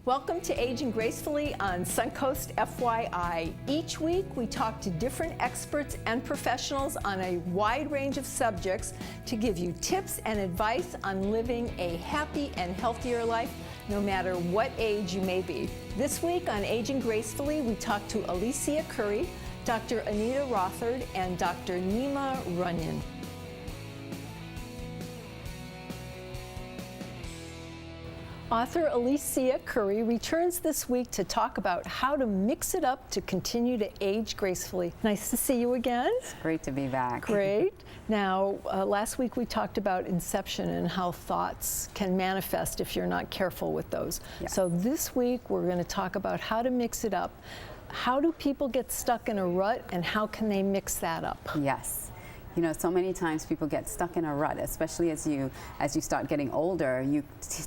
Welcome to Aging Gracefully on Suncoast FYI. Each week we talk to different experts and professionals on a wide range of subjects to give you tips and advice on living a happy and healthier life, no matter what age you may be. This week on Aging Gracefully, we talk to Alicia Couri, Dr. Anita Rothard, and Dr. Nema Runyan. Author Alicia Couri returns this week to talk about how to mix it up to continue to age gracefully. Nice to see you again. It's great to be back. Great. Now, last week we talked about inception and how thoughts can manifest if you're not careful with those. Yes. So this week we're going to talk about how to mix it up. How do people get stuck in a rut and how can they mix that up? Yes. You know, so many times people get stuck in a rut, especially as you start getting older. You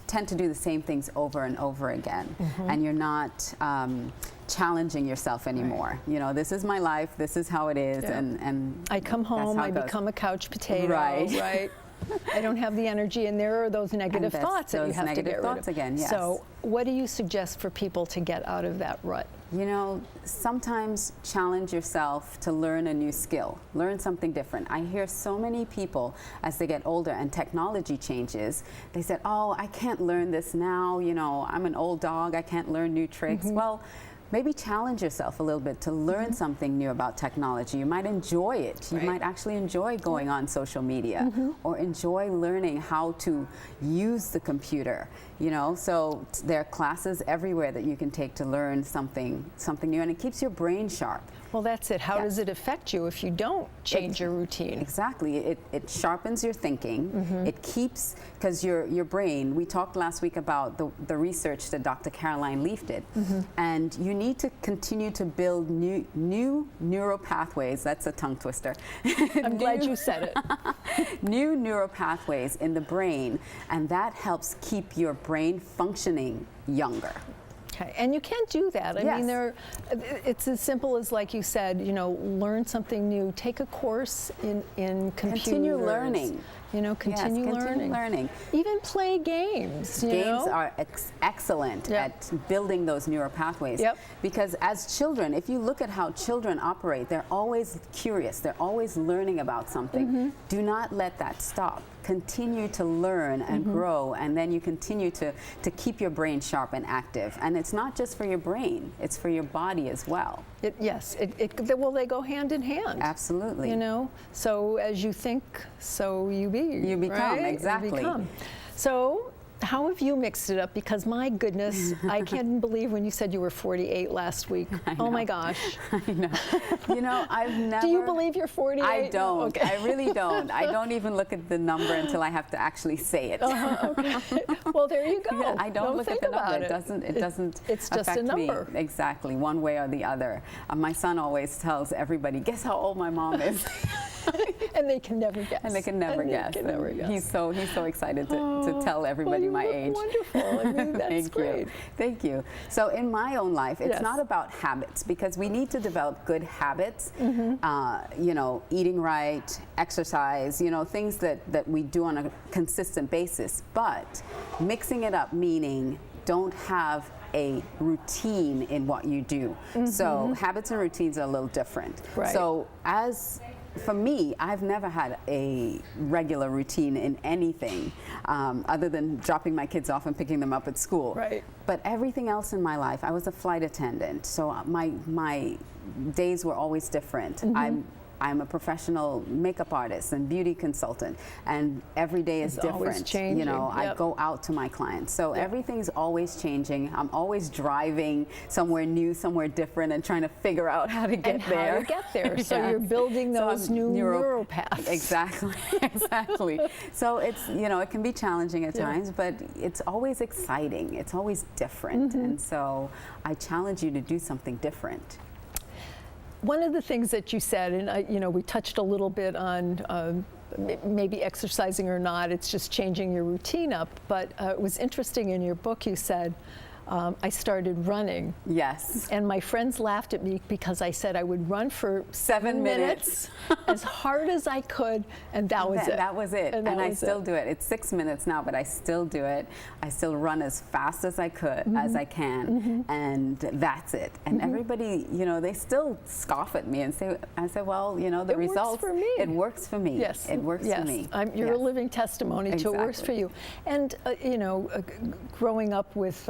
tend to do the same things over and over again, and you're not challenging yourself anymore. Right. You know, this is my life. This is how it is, and I come home, I become a couch potato. Right. I don't have the energy, and there are those negative thoughts that you have to get rid of. Again, yes. So, what do you suggest for people to get out of that rut? You know, sometimes challenge yourself to learn a new skill, learn something different. I hear so many people as they get older and technology changes, they said, oh, I can't learn this now, you know, I'm an old dog, I can't learn new tricks. Well, maybe challenge yourself a little bit to learn something new about technology. You might enjoy it. You might actually enjoy going on social media or enjoy learning how to use the computer. You know, so there are classes everywhere that you can take to learn something new, and it keeps your brain sharp. Well, that's it. How does it affect you if you don't change your routine? Exactly. It sharpens your thinking. It keeps, because your brain, we talked last week about the research that Dr. Caroline Leaf did, and you need to continue to build new neural pathways. That's a tongue twister. I'm glad you said it. New neural pathways in the brain, and that helps keep your brain functioning younger. Okay, and you can't do that. I mean, it's as simple as, like you said, you know, learn something new. Take a course in computers. Continue learning. You know, continue learning. Even play games. Games are excellent at building those neural pathways. Because as children, if you look at how children operate, they're always curious. They're always learning about something. Do not let that stop. Continue to learn and grow, and then you continue to keep your brain sharp and active. And it's not just for your brain, it's for your body as well. Well, they go hand in hand. Absolutely. You know, so as you think, so you be. You become, right? exactly. You become. So, how have you mixed it up? Because my goodness, I can't believe when you said you were 48 last week. Oh my gosh. I know. You know, I've never... Do you believe you're 48? I don't. Okay. I really don't. I don't even look at the number until I have to actually say it. Okay. Well, there you go. Yeah, I don't look at the number. It doesn't it's just affect a number. Me. Exactly, one way or the other. My son always tells everybody, guess how old my mom is? And they can never guess. And they can never guess. He's so excited to tell everybody my age. Wonderful. I mean, that's great. Thank you. So in my own life, it's not about habits, because we need to develop good habits. You know, eating right, exercise, you know, things that we do on a consistent basis. But mixing it up, meaning don't have a routine in what you do. So habits and routines are a little different. Right. So for me, I've never had a regular routine in anything other than dropping my kids off and picking them up at school. Right. But everything else in my life, I was a flight attendant, so my days were always different. I'm a professional makeup artist and beauty consultant, and every day is different. Always changing. You know, I go out to my clients, so everything's always changing. I'm always driving somewhere new, somewhere different, and trying to figure out how to get there. How to get there. So you're building those new neural paths. Exactly, exactly. So it's, you know, it can be challenging at times, but it's always exciting. It's always different, and so I challenge you to do something different. One of the things that you said, and you know, we touched a little bit on maybe exercising or not, it's just changing your routine up, but it was interesting in your book you said, I started running. Yes. And my friends laughed at me because I said I would run for 7 minutes as hard as I could, and that was it. That was it. And I still do it. It's 6 minutes now, but I still do it. I still run as fast as I could, as I can, and that's it. And everybody, you know, they still scoff at me and say, I say, well, you know, the results, works for me. It works for me. Yes. It works for me. You're a living testimony to it works for you. And, you know, growing up with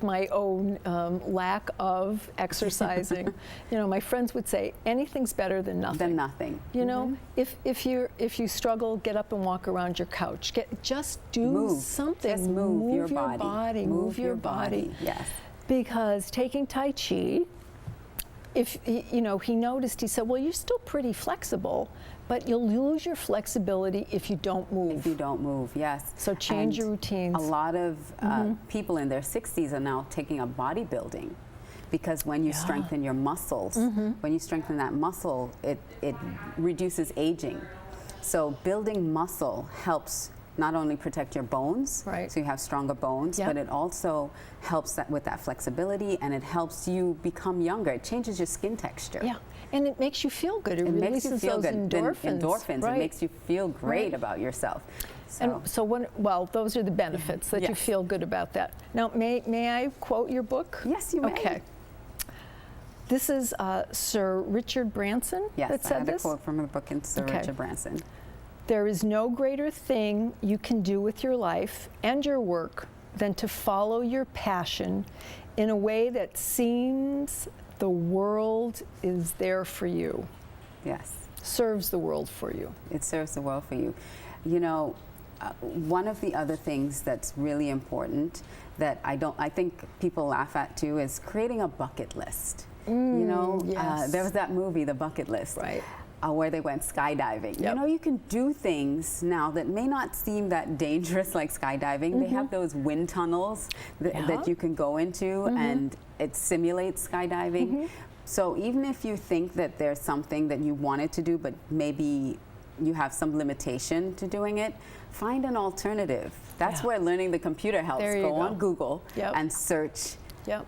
my own lack of exercising, you know, my friends would say anything's better than nothing. Than nothing. You know, if you struggle, get up and walk around your couch. Just do something. Just move your body. Move your body. Yes. Because taking Tai Chi, if you know, he noticed. He said, "Well, you're still pretty flexible, but you'll lose your flexibility if you don't move." If you don't move, yes. So change your routines. A lot of people in their 60s are now taking up bodybuilding, because when you strengthen your muscles, when you strengthen that muscle, it reduces aging. So building muscle helps not only protect your bones, so you have stronger bones, but it also helps with that flexibility, and it helps you become younger. It changes your skin texture. Yeah, and it makes you feel good. It releases makes you feel those good. endorphins. It makes you feel great about yourself. And so well, those are the benefits that you feel good about that. Now, may I quote your book? Yes, you may. Okay. This is Sir Richard Branson that said I had this. a quote from a book in Sir Richard Branson. There is no greater thing you can do with your life and your work than to follow your passion in a way that seems the world is there for you. Yes. Serves the world for you. It serves the world for you. You know, one of the other things that's really important that I think people laugh at too is creating a bucket list. You know, there was that movie, The Bucket List. Right. Where they went skydiving. You know, you can do things now that may not seem that dangerous, like skydiving. They have those wind tunnels that you can go into, and it simulates skydiving. So even if you think that there's something that you wanted to do, but maybe you have some limitation to doing it, find an alternative. That's where learning the computer helps. Go on Google and search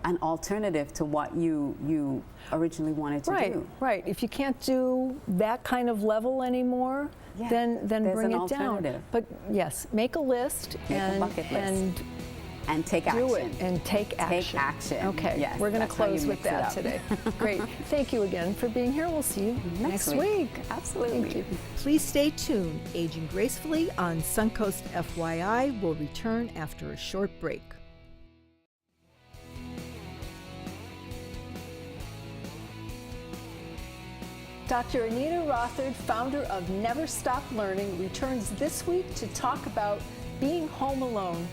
an alternative to what you originally wanted to do. Right. If you can't do that kind of level anymore, then bring it down. But yes, make a list, a bucket list. And take action. Do it and take action. Take action. Okay. Yes, we're going to close with that today. Great. Thank you again for being here. We'll see you next week. Absolutely. Thank you. Please stay tuned. Aging Gracefully on Suncoast FYI will return after a short break. Dr. Anita Rothard, founder of Never Stop Learning, returns this week to talk about being home alone.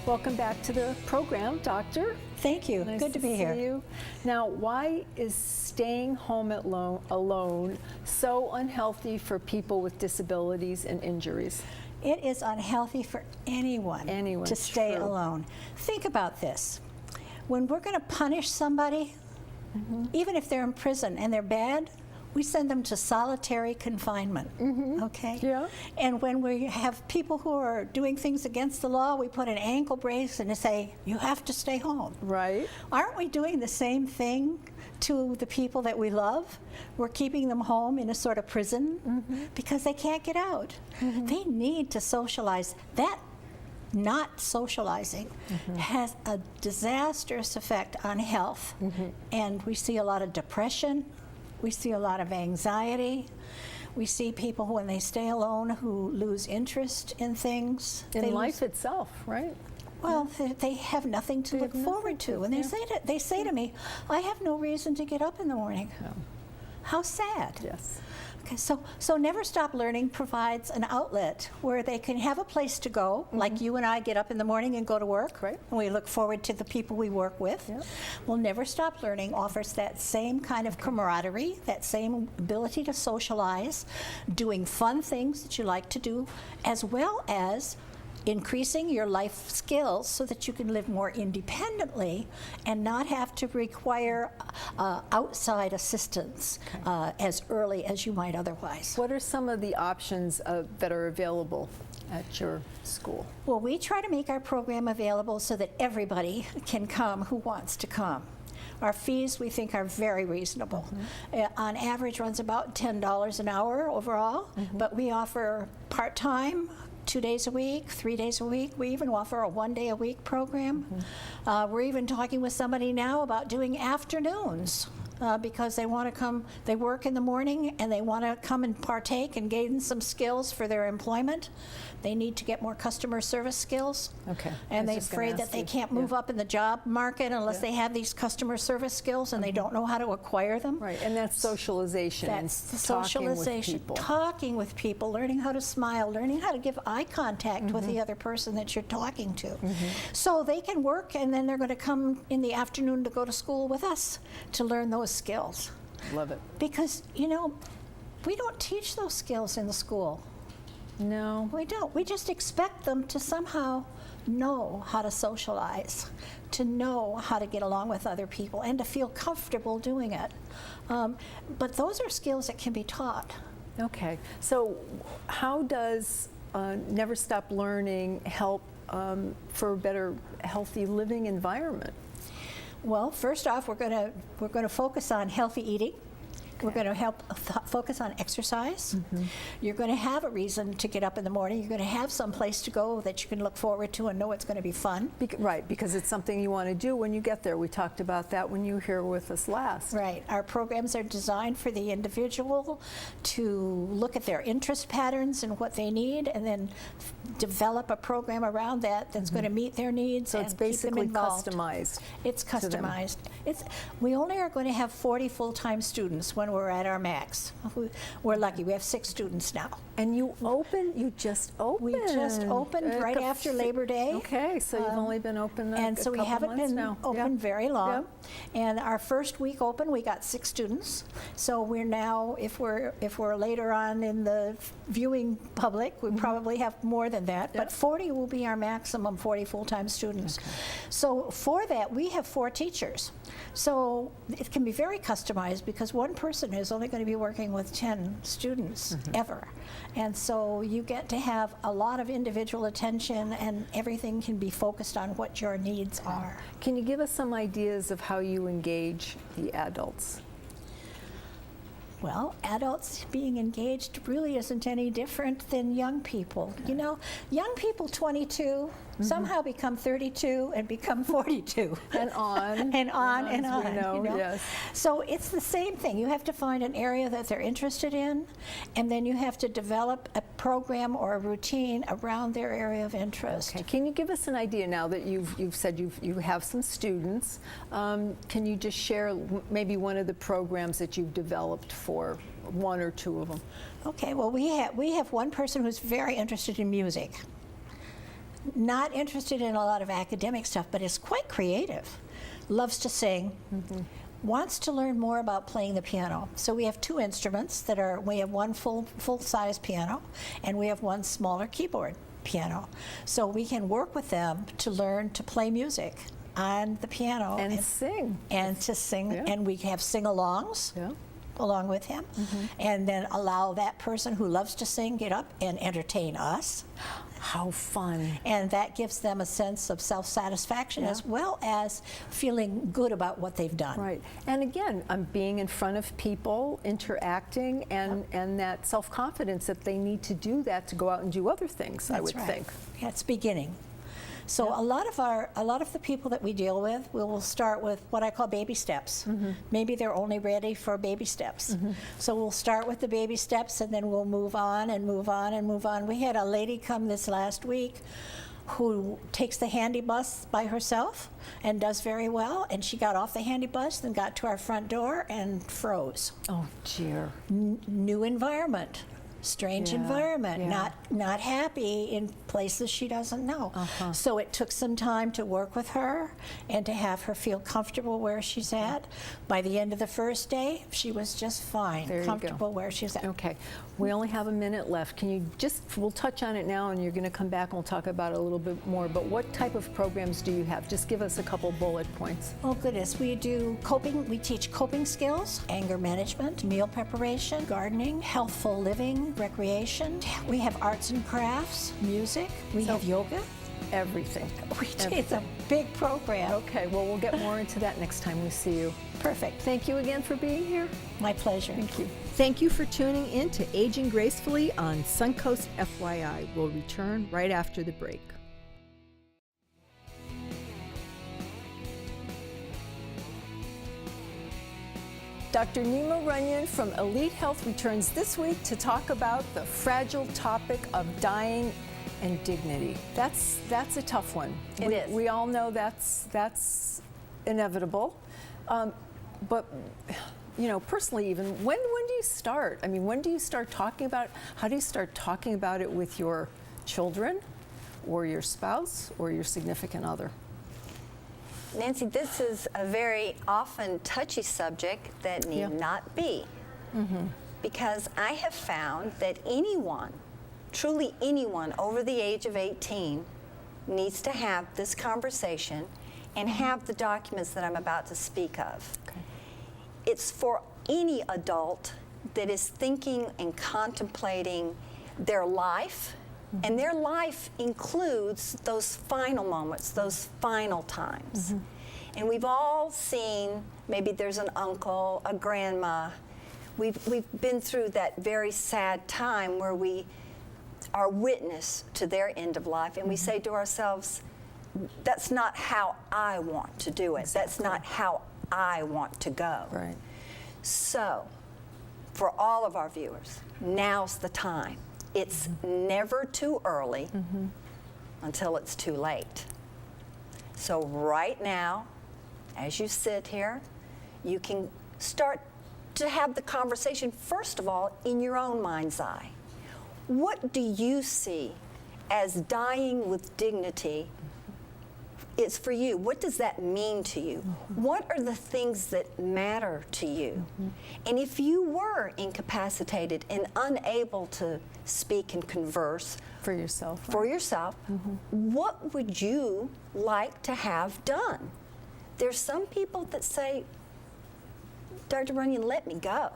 Welcome back to the program, Doctor. Thank you. Nice Good to be here. See you. Now, why is staying home alone so unhealthy for people with disabilities and injuries? It is unhealthy for anyone to stay alone. Think about this. When we're going to punish somebody, even if they're in prison and they're bad, we send them to solitary confinement, okay? Yeah. And when we have people who are doing things against the law, we put an ankle brace and say, you have to stay home. Right. Aren't we doing the same thing to the people that we love? We're keeping them home in a sort of prison because they can't get out. They need to socialize. That not socializing has a disastrous effect on health. And we see a lot of depression. We see a lot of anxiety. We see people when they stay alone who lose interest in things. In life itself, right? Well, they have nothing to look forward to. And they say to me, I have no reason to get up in the morning. No. How sad. Yes. Okay, so Never Stop Learning provides an outlet where they can have a place to go, like you and I get up in the morning and go to work, right? And we look forward to the people we work with. Yep. Well, Never Stop Learning offers that same kind of camaraderie, that same ability to socialize, doing fun things that you like to do, as well as increasing your life skills so that you can live more independently and not have to require outside assistance as early as you might otherwise. What are some of the options that are available at your school? Well, we try to make our program available so that everybody can come who wants to come. Our fees, we think, are very reasonable. On average, runs about $10 an hour overall, but we offer part-time, 2 days a week, 3 days a week. We even offer a 1-day-a-week program. We're even talking with somebody now about doing afternoons. Because they want to come, they work in the morning and they want to come and partake and gain some skills for their employment. They need to get more customer service skills. Okay. And they're afraid that they can't move up in the job market unless they have these customer service skills and they don't know how to acquire them. Right, and that's socialization. That's and socialization, talking with people. talking with people, learning how to smile, learning how to give eye contact with the other person that you're talking to. So they can work and then they're going to come in the afternoon to go to school with us to learn those skills. Love it. Because, you know, we don't teach those skills in the school. No. We don't. We just expect them to somehow know how to socialize, to know how to get along with other people, and to feel comfortable doing it. But those are skills that can be taught. Okay. So how does Never Stop Learning help for a better, healthy living environment? Well, first off, we're going to focus on healthy eating. We're going to help focus on exercise. You're going to have a reason to get up in the morning. You're going to have some place to go that you can look forward to and know it's going to be fun. Right, because it's something you want to do when you get there. We talked about that when you were here with us last. Right. Our programs are designed for the individual to look at their interest patterns and what they need, and then develop a program around that that's going to meet their needs So and it's keep them basically involved. customized. It's to them. customized. We only are going to have 40 full-time students when we're at our max. We're lucky. We have 6 students now. And you just opened. We just opened right after Labor Day. Okay, so you've only been open and so we haven't been now. open very long. And our first week open, we got 6 students. So we're now, if we're later on in the viewing public, we probably have more than that. But 40 will be our maximum, 40 full-time students. Okay. So for that, we have 4 teachers. So it can be very customized because one person is only going to be working with 10 students ever. And so you get to have a lot of individual attention and everything can be focused on what your needs are. Can you give us some ideas of how you engage the adults? Well, adults being engaged really isn't any different than young people. You know, young people 22 somehow become 32 and become 42. And on. and on and as on. we know, you know? yes. So it's the same thing. You have to find an area that they're interested in, and then you have to develop a program or a routine around their area of interest. Okay. Can you give us an idea now that you've said you have some students? Can you just share maybe one of the programs that you've developed for 1 or 2 of them? Okay. Well, we have one person who's very interested in music. Not interested in a lot of academic stuff, but is quite creative. Loves to sing. Wants to learn more about playing the piano. So we have 2 instruments we have one full-size piano, and we have one smaller keyboard piano. So we can work with them to learn to play music on the piano. And sing. And to sing. Yeah. And we have sing-alongs. Yeah. Along with him, and then allow that person who loves to sing get up and entertain us. How fun. And that gives them a sense of self-satisfaction as well as feeling good about what they've done. Right. And again, being in front of people, interacting, and that self-confidence that they need to do that to go out and do other things, I would think. Yeah, it's beginning. So a lot of the people that we deal with, we will start with what I call baby steps. Maybe they're only ready for baby steps. So we'll start with the baby steps, and then we'll move on and move on and move on. We had a lady come this last week who takes the handy bus by herself and does very well. And she got off the handy bus and got to our front door and froze. Oh, dear. New environment. Strange environment, yeah. not happy in places she doesn't know. So it took some time to work with her and to have her feel comfortable where she's at. By the end of the first day, she was just fine, There you comfortable go. where she's at. Okay, we only have a minute left. Can you we'll touch on it now, and you're going to come back and we'll talk about it a little bit more, but what type of programs do you have? Just give us a couple bullet points. Oh goodness, we do coping, we teach coping skills, anger management, meal preparation, gardening, healthful living, fun, recreation. We have arts and crafts, music. We have yoga. Everything. It's a big program. Okay, well, we'll get more into that next time we see you. Perfect. Thank you again for being here. My pleasure. Thank you. Thank you for tuning in to Aging Gracefully on Suncoast FYI. We'll return right after the break. Dr. Nema Runyan from Elite Health returns this week to talk about the fragile topic of dying and dignity. That's a tough one. It is. We all know that's inevitable. But you know, personally, even when do you start? I mean, when do you start talking about it? How do you start talking about it with your children, or your spouse, or your significant other? Nancy, this is a very often touchy subject that need not be. Because I have found that anyone, truly anyone over the age of 18 needs to have this conversation and have the documents that I'm about to speak of. Okay. It's for any adult that is thinking and contemplating their life, and their life includes those final moments, those final times. And we've all seen, maybe there's an uncle, a grandma. We've been through that very sad time where we are witness to their end of life, and we say to ourselves, that's not how I want to do it. That's not how I want to go. Right. So, for all of our viewers, now's the time. It's never too early until it's too late. So right now, as you sit here, you can start to have the conversation, first of all, in your own mind's eye. What do you see as dying with dignity is for you? What does that mean to you? What are the things that matter to you? And if you were incapacitated and unable to speak and converse For yourself. for yourself, what would you like to have done? There's some people that say, Dr. Runyan, let me go.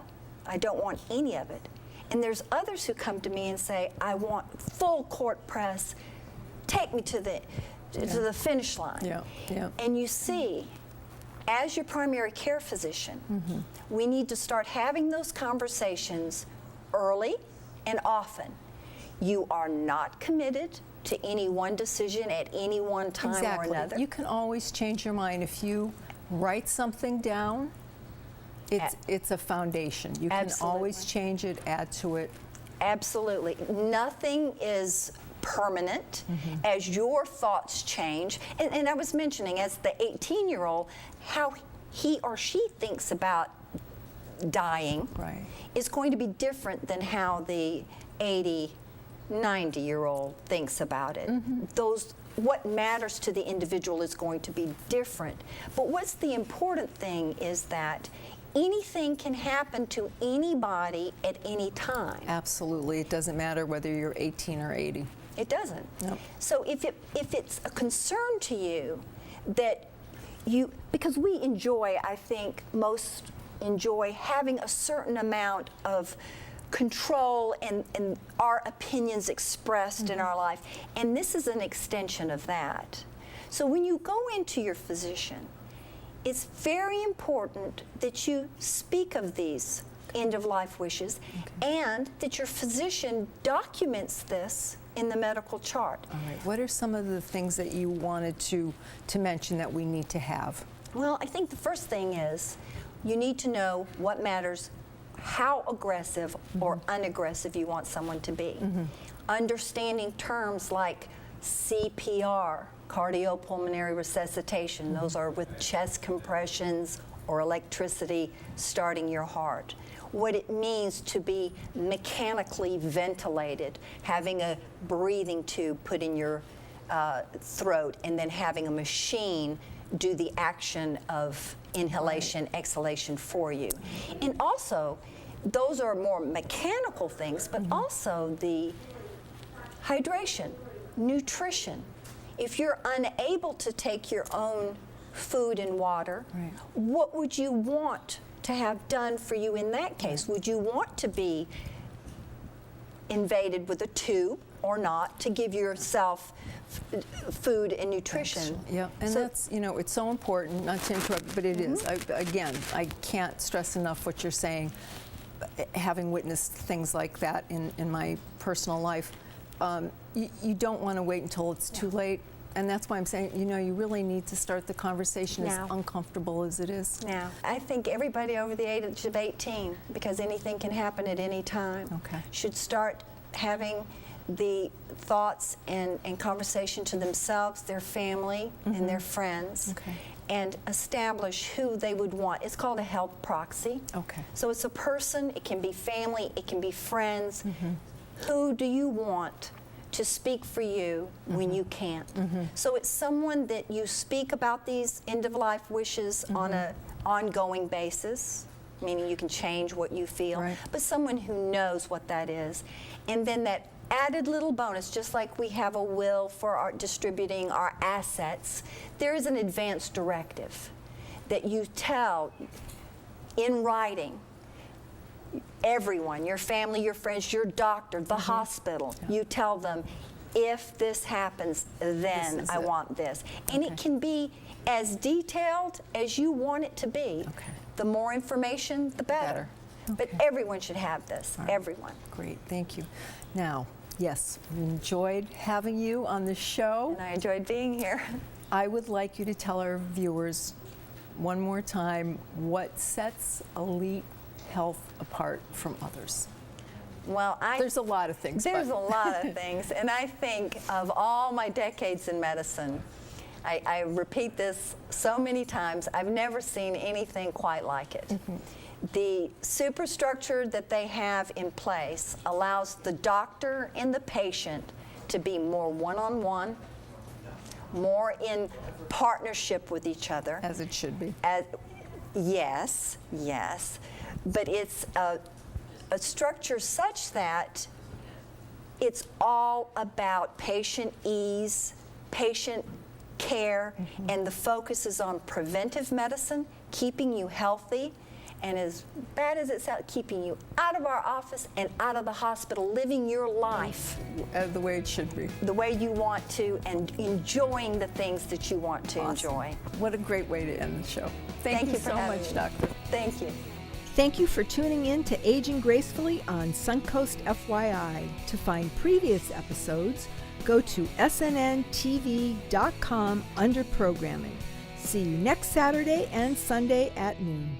I don't want any of it. And there's others who come to me and say, I want full court press. Take me to the finish line. Yeah, yeah. And you see, as your primary care physician, we need to start having those conversations early and often. You are not committed to any one decision at any one time or another. You can always change your mind. If you write something down, it's a foundation. You can always change it, add to it. Absolutely. Nothing is permanent as your thoughts change. And I was mentioning, as the 18-year-old, how he or she thinks about dying is going to be different than how the 80, 90-year-old thinks about it. What matters to the individual is going to be different. But what's the important thing is that anything can happen to anybody at any time. Absolutely. It doesn't matter whether you're 18 or 80. It doesn't. Nope. So if it's a concern to you that because we enjoy, I think most enjoy having a certain amount of control and our opinions expressed in our life, and this is an extension of that. So when you go into your physician, it's very important that you speak of these end-of-life wishes and that your physician documents this in the medical chart. All right. What are some of the things that you wanted to mention that we need to have? Well, I think the first thing is you need to know what matters, how aggressive or unaggressive you want someone to be. Understanding terms like CPR, cardiopulmonary resuscitation, those are with chest compressions or electricity starting your heart. What it means to be mechanically ventilated, having a breathing tube put in your throat and then having a machine do the action of inhalation, exhalation for you. And also, those are more mechanical things, but also the hydration, nutrition. If you're unable to take your own food and water, what would you want to have done for you in that case? Would you want to be invaded with a tube or not to give yourself food and nutrition. Yeah, and So- that's, it's so important, not to interrupt, but it is. I can't stress enough what you're saying. Having witnessed things like that in my personal life, you don't want to wait until it's too late. And that's why I'm saying, you really need to start the conversation Now. as uncomfortable as it is. Now, I think everybody over the age of 18, because anything can happen at any time, Okay. should start having the thoughts and conversation to themselves, their family, and their friends, Okay. and establish who they would want. It's called a health proxy. Okay. So it's a person, it can be family, it can be friends. Who do you want to speak for you when you can't? So it's someone that you speak about these end-of-life wishes on an ongoing basis, meaning you can change what you feel, Right. but someone who knows what that is. And then that added little bonus, just like we have a will for our distributing our assets, there is an advance directive that you tell in writing everyone, your family, your friends, your doctor, the hospital. You tell them, if this happens, then is I it. want this. And it can be as detailed as you want it to be. Okay. The more information, the better. But Okay. everyone should have this, All right. everyone. Great, thank you. Now, yes, we enjoyed having you on the show. And I enjoyed being here. I would like you to tell our viewers one more time what sets elite health apart from others. Well, There's a lot of things. There's but- a lot of things, and I think of all my decades in medicine, I repeat this so many times, I've never seen anything quite like it. The superstructure that they have in place allows the doctor and the patient to be more one-on-one, more in partnership with each other. As it should be. Yes, but it's a structure such that it's all about patient ease, patient care, and the focus is on preventive medicine, keeping you healthy, and as bad as it sounds, keeping you out of our office and out of the hospital, living your life The way it should be. the way you want to and enjoying the things that you want to Awesome. enjoy. What a great way to end the show. Thank you for so having much, me. Doctor. Thank you. Thank you for tuning in to Aging Gracefully on Suncoast FYI. To find previous episodes, go to snntv.com under programming. See you next Saturday and Sunday at noon.